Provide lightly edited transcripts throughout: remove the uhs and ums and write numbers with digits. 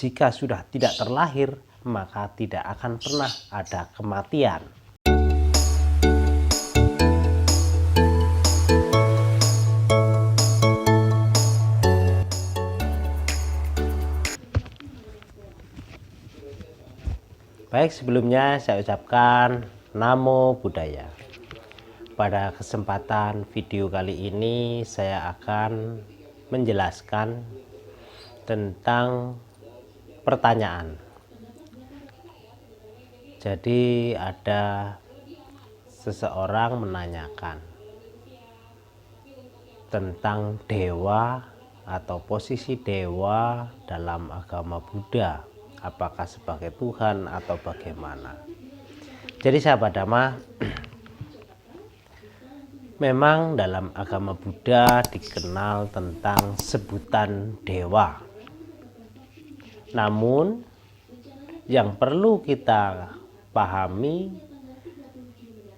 jika sudah tidak terlahir, maka tidak akan pernah ada kematian. Baik, sebelumnya saya ucapkan Namo Buddhaya. Pada kesempatan video kali ini saya akan menjelaskan tentang pertanyaan. Jadi ada seseorang menanyakan tentang dewa atau posisi dewa dalam agama Buddha. Apakah sebagai Tuhan atau bagaimana? Jadi sahabat Dhamma, memang dalam agama Buddha dikenal tentang sebutan dewa. Namun yang perlu kita pahami,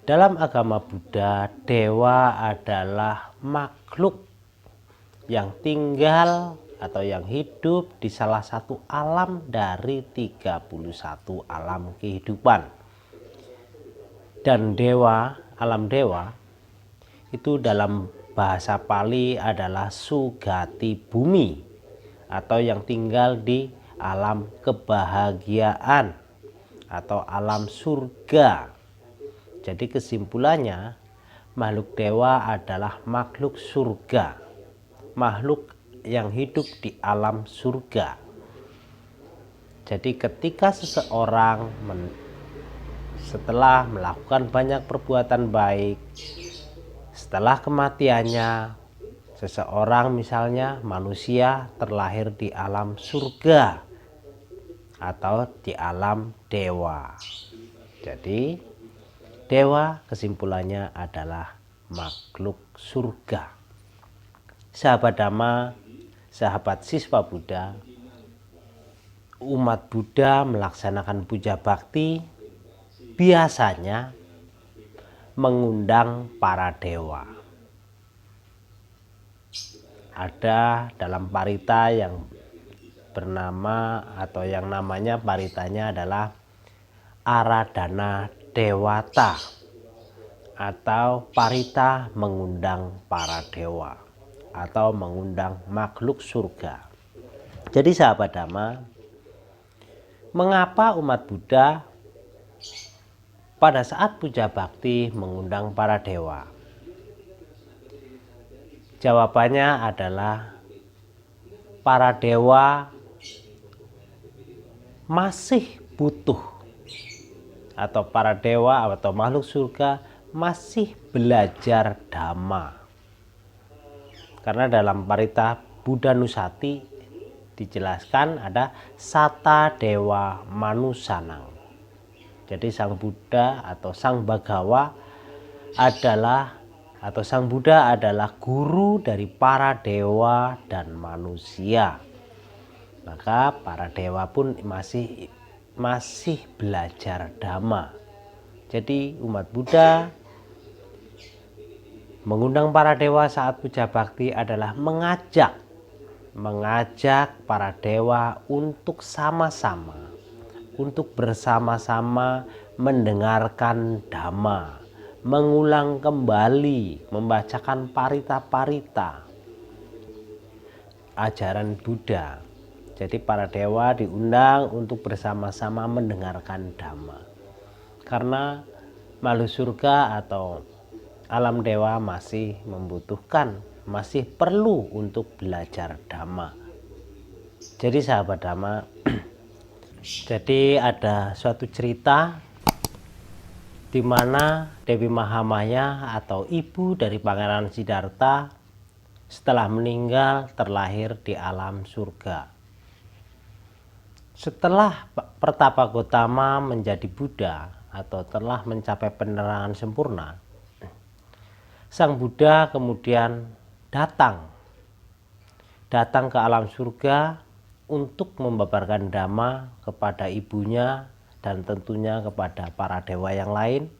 dalam agama Buddha dewa adalah makhluk yang tinggal atau yang hidup di salah satu alam dari 31 alam kehidupan. Dan dewa, alam dewa itu dalam bahasa Pali adalah sugati bumi, atau yang tinggal di alam kebahagiaan atau alam surga. Jadi kesimpulannya, makhluk dewa adalah makhluk surga, makhluk yang hidup di alam surga. Jadi ketika seseorang setelah melakukan banyak perbuatan baik, setelah kematiannya, seseorang misalnya manusia terlahir di alam surga atau di alam dewa. Jadi dewa kesimpulannya adalah makhluk surga. Sahabat Dhamma, sahabat siswa Buddha, umat Buddha melaksanakan puja bakti biasanya mengundang para dewa. Ada dalam parita yang bernama atau yang namanya paritanya adalah Aradhana Dewata atau parita mengundang para dewa atau mengundang makhluk surga. Jadi sahabat Dhamma, mengapa umat Buddha pada saat puja bakti mengundang para dewa? Jawabannya adalah para dewa masih butuh, atau para dewa atau makhluk surga masih belajar Dhamma. Karena dalam parita Buddha Nusati dijelaskan ada Sata Dewa Manusanang. Jadi sang Buddha atau sang Bhagawa adalah, atau sang Buddha adalah guru dari para dewa dan manusia. Maka para dewa pun masih belajar Dhamma. Jadi umat Buddha mengundang para dewa saat puja bakti adalah mengajak para dewa untuk sama-sama, untuk bersama-sama mendengarkan Dhamma, mengulang kembali, membacakan parita-parita ajaran Buddha. Jadi para dewa diundang untuk bersama-sama mendengarkan Dhamma. Karena makhluk surga atau alam dewa masih membutuhkan, masih perlu untuk belajar Dhamma. Jadi sahabat Dhamma, jadi ada suatu cerita di mana Dewi Mahamaya atau ibu dari Pangeran Siddhartha setelah meninggal terlahir di alam surga. Setelah Pertapa Gotama menjadi Buddha atau telah mencapai penerangan sempurna, sang Buddha kemudian datang ke alam surga untuk membabarkan Dhamma kepada ibunya dan tentunya kepada para dewa yang lain.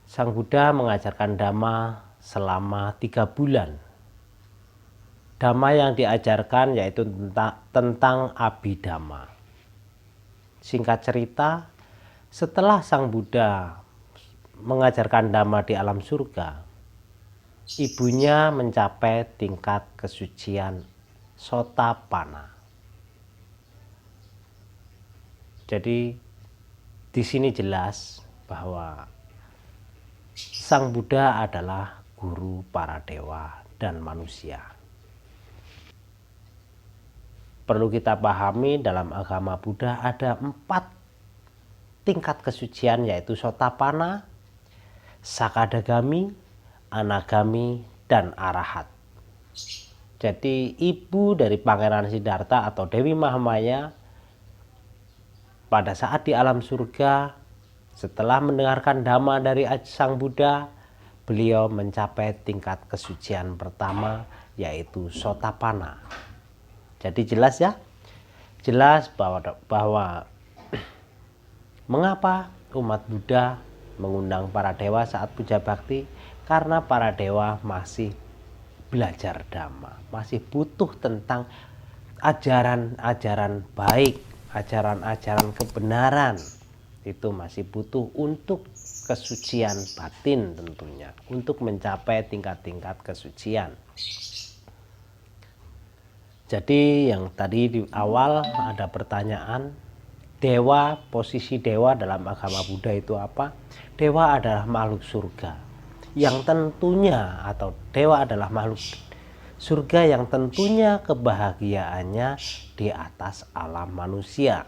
Sang Buddha mengajarkan Dhamma selama 3 bulan. Dhamma yang diajarkan yaitu tentang Abhidhamma. Singkat cerita, setelah Sang Buddha mengajarkan Dhamma di alam surga, ibunya mencapai tingkat kesucian Sotapanna. Jadi di sini jelas bahwa Sang Buddha adalah guru para dewa dan manusia. Perlu kita pahami, dalam agama Buddha ada 4 tingkat kesucian, yaitu Sotapanna, Sakadagami, Anagami, dan Arahat. Jadi ibu dari Pangeran Siddhartha atau Dewi Mahamaya pada saat di alam surga, setelah mendengarkan Dhamma dari Sang Buddha, beliau mencapai tingkat kesucian pertama, yaitu Sotapanna. Jadi jelas ya, jelas bahwa mengapa umat Buddha mengundang para dewa saat puja bakti, karena para dewa masih belajar Dhamma, masih butuh tentang ajaran-ajaran baik, ajaran-ajaran kebenaran. Itu masih butuh untuk kesucian batin tentunya, untuk mencapai tingkat-tingkat kesucian. Jadi yang tadi di awal ada pertanyaan, dewa, posisi dewa dalam agama Buddha itu apa? Dewa adalah makhluk surga yang tentunya, atau dewa adalah makhluk surga yang tentunya kebahagiaannya di atas alam manusia.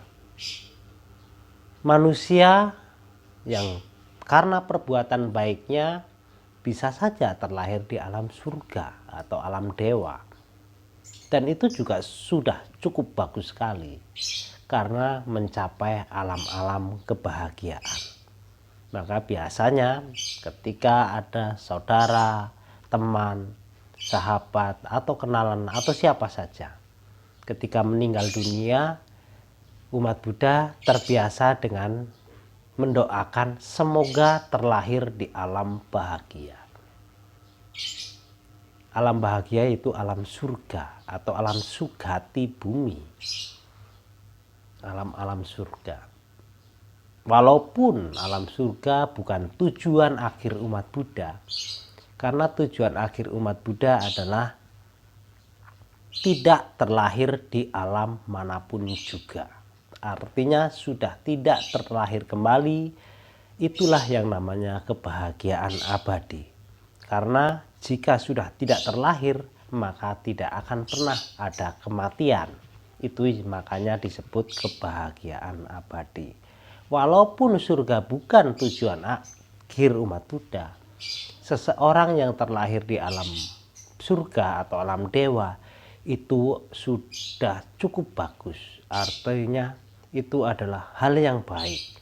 Manusia yang karena perbuatan baiknya bisa saja terlahir di alam surga atau alam dewa. Dan itu juga sudah cukup bagus sekali karena mencapai alam-alam kebahagiaan. Maka biasanya ketika ada saudara, teman, sahabat, atau kenalan, atau siapa saja, ketika meninggal dunia, umat Buddha terbiasa dengan mendoakan semoga terlahir di alam bahagia. Alam bahagia itu alam surga atau alam sugati bumi. Alam-alam surga. Walaupun alam surga bukan tujuan akhir umat Buddha, karena tujuan akhir umat Buddha adalah tidak terlahir di alam manapun juga. Artinya sudah tidak terlahir kembali, itulah yang namanya kebahagiaan abadi. Karena jika sudah tidak terlahir, maka tidak akan pernah ada kematian. Itu makanya disebut kebahagiaan abadi. Walaupun surga bukan tujuan akhir umat Buddha, seseorang yang terlahir di alam surga atau alam dewa itu sudah cukup bagus. Artinya itu adalah hal yang baik.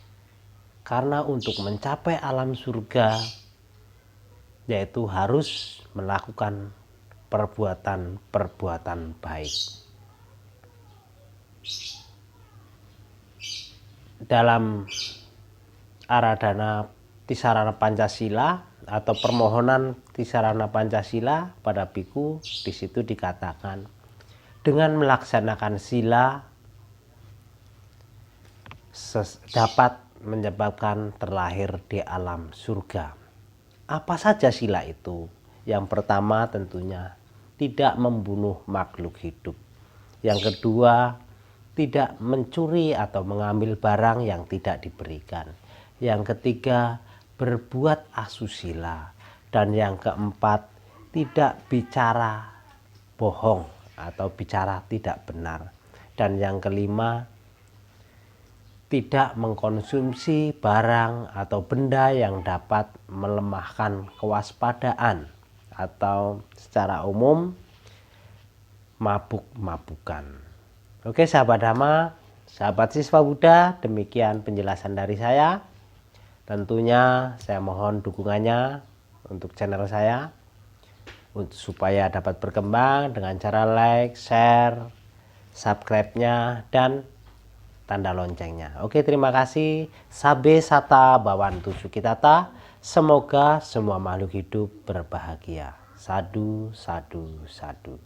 Karena untuk mencapai alam surga, yaitu harus melakukan perbuatan-perbuatan baik. Dalam Aradhana Tisarana Pancasila atau permohonan Tisarana Pancasila pada biku, di situ dikatakan dengan melaksanakan sila dapat menyebabkan terlahir di alam surga. Apa saja sila itu? Yang pertama tentunya tidak membunuh makhluk hidup. Yang kedua, tidak mencuri atau mengambil barang yang tidak diberikan. Yang ketiga, berbuat asusila. Dan yang keempat, tidak bicara bohong atau bicara tidak benar. Dan yang kelima, tidak mengkonsumsi barang atau benda yang dapat melemahkan kewaspadaan atau secara umum mabuk-mabukan. Oke sahabat Dhamma, sahabat siswa Buddha, demikian penjelasan dari saya. Tentunya saya mohon dukungannya untuk channel saya supaya dapat berkembang dengan cara like, share, subscribe-nya, dan tanda loncengnya. Oke, terima kasih. Sabe sata bawantu sukitata. Semoga semua makhluk hidup berbahagia. Sadu, sadu, sadu.